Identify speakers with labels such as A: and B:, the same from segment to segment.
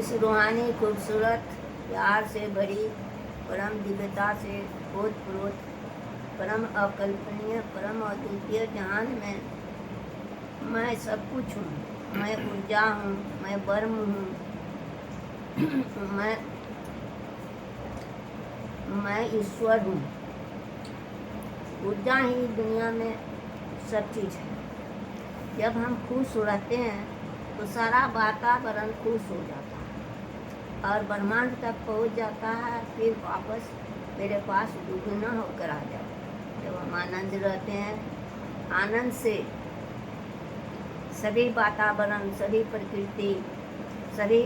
A: इस रूहानी खूबसूरत प्यार से भरी परम दिव्यता से ओतप्रोत परम अकल्पनीय परम अद्वितीय जहान में मैं सब कुछ हूँ। मैं ऊर्जा हूँ, मैं ब्रह्म हूँ, मैं ईश्वर हूँ। ऊर्जा ही दुनिया में सब चीज़ है। जब हम खुश रहते हैं तो सारा वातावरण खुश हो जाता है और ब्रह्मांड तक पहुंच जाता है, फिर वापस मेरे पास दुगना होकर आ जाता है। जब हम आनंद रहते हैं, आनंद से सभी वातावरण, सभी प्रकृति, सभी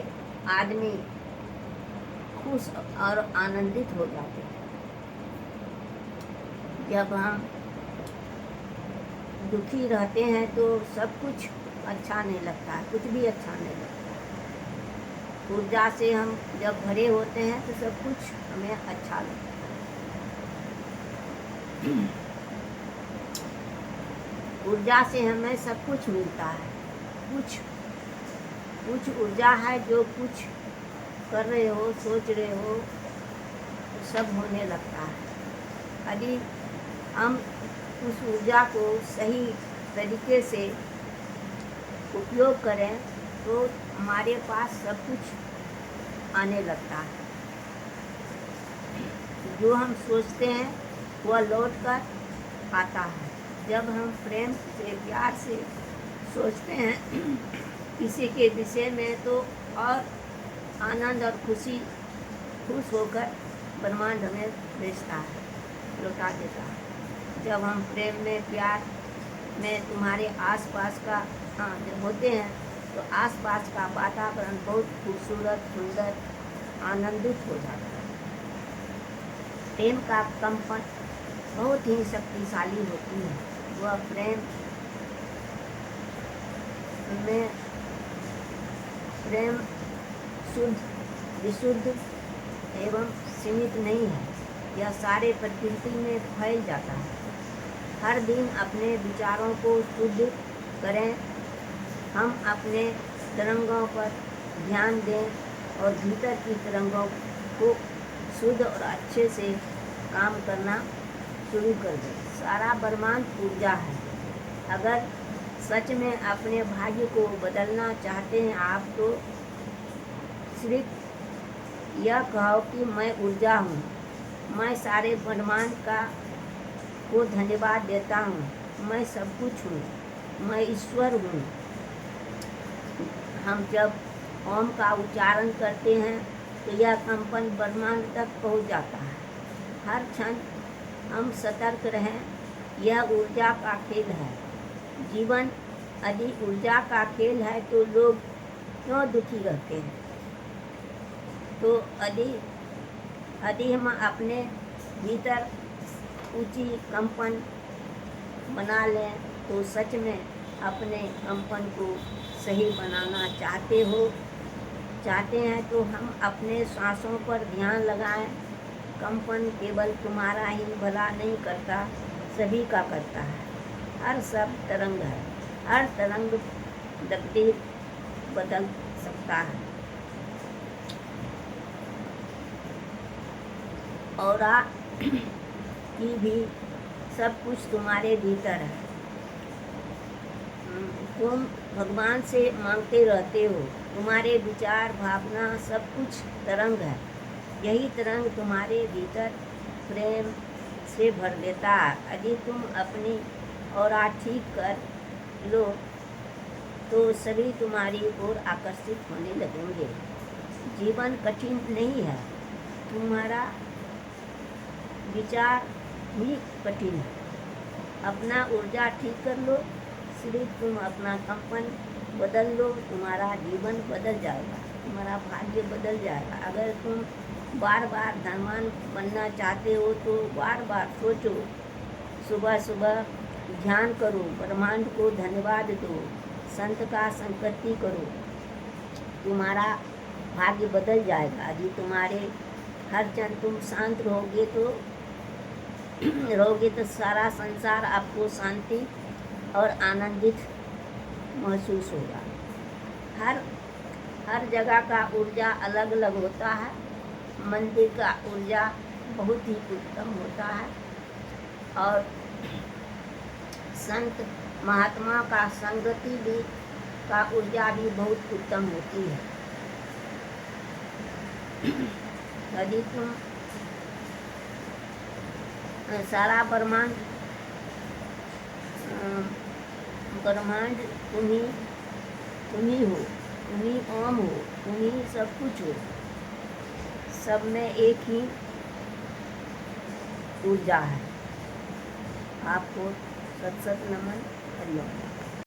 A: आदमी खुश और आनंदित हो जाते हैं। जब हम दुखी रहते हैं तो सब कुछ अच्छा नहीं लगता है, कुछ भी अच्छा नहीं लगता है। ऊर्जा से हम जब भरे होते हैं तो सब कुछ हमें अच्छा लगता है। ऊर्जा से हमें सब कुछ मिलता है। कुछ ऊर्जा है, जो कुछ कर रहे हो, सोच रहे हो, तो सब होने लगता है। यदि हम उस ऊर्जा को सही तरीके से उपयोग करें तो हमारे पास सब कुछ आने लगता है। जो हम सोचते हैं वह लौट कर आता है। जब हम प्रेम से, प्यार से सोचते हैं किसी के विषय में, तो और आनंद और खुश होकर ब्रह्मांड हमें भेजता है, लौटा देता है। जब हम प्रेम में, प्यार में तुम्हारे आसपास का जब होते हैं तो आसपास का वातावरण बहुत खूबसूरत, सुंदर, आनंदित हो जाता है। प्रेम का कंपन बहुत ही शक्तिशाली होती है। वह प्रेम शुद्ध, विशुद्ध एवं सीमित नहीं है। यह सारे प्रकृति में फैल जाता है। हर दिन अपने विचारों को शुद्ध करें। हम अपने तरंगों पर ध्यान दें और भीतर की तरंगों को शुद्ध और अच्छे से काम करना शुरू कर दें। सारा ब्रह्मांड ऊर्जा है। अगर सच में अपने भाग्य को बदलना चाहते हैं आप, तो सिर्फ यह कहो कि मैं ऊर्जा हूँ, मैं सारे ब्रह्मांड को धन्यवाद देता हूँ, मैं सब कुछ हूँ, मैं ईश्वर हूँ। हम जब ओम का उच्चारण करते हैं तो यह कंपन ब्रह्मांड तक पहुँच जाता है। हर क्षण हम सतर्क रहें। यह ऊर्जा का खेल है। जीवन यदि ऊर्जा का खेल है तो लोग क्यों दुखी रहते हैं? तो यदि हम अपने भीतर ऊंची कंपन बना लें तो सच में अपने कंपन को सही बनाना चाहते हैं तो हम अपने सांसों पर ध्यान लगाएं। कंपन केवल तुम्हारा ही भला नहीं करता, सभी का करता है। हर सब तरंग है। हर तरंग तकदीर बदल सकता है। औरा की भी सब कुछ तुम्हारे भीतर है। तुम भगवान से मांगते रहते हो। तुम्हारे विचार, भावना सब कुछ तरंग है। यही तरंग तुम्हारे भीतर प्रेम से भर देता है। यदि तुम अपनी औरा ठीक कर लो तो सभी तुम्हारी ओर आकर्षित होने लगेंगे। जीवन कठिन नहीं है, तुम्हारा विचार भी कठिन है। अपना ऊर्जा ठीक कर लो। सिर्फ तुम अपना कंपन बदल लो, तुम्हारा जीवन बदल जाएगा, तुम्हारा भाग्य बदल जाएगा। अगर तुम बार बार धनवान बनना चाहते हो तो बार बार सोचो, सुबह सुबह ध्यान करो, ब्रह्मांड को धन्यवाद दो, संत का संकल्प करो, तुम्हारा भाग्य बदल जाएगा। यदि तुम्हारे हर क्षण तुम शांत रहोगे तो सारा संसार आपको शांति और आनंदित महसूस होगा। हर जगह का ऊर्जा अलग अलग होता है। मंदिर का ऊर्जा बहुत ही उत्तम होता है और संत महात्मा का संगति भी का ऊर्जा भी बहुत उत्तम होती है। यदि तुम सारा ब्रह्मांड ब्रह्मांड तुम ही हो, तुम ही ओम हो, तुम ही सब कुछ हो, सब में एक ही ऊर्जा है। आपको सत सत नमन। हरिओम।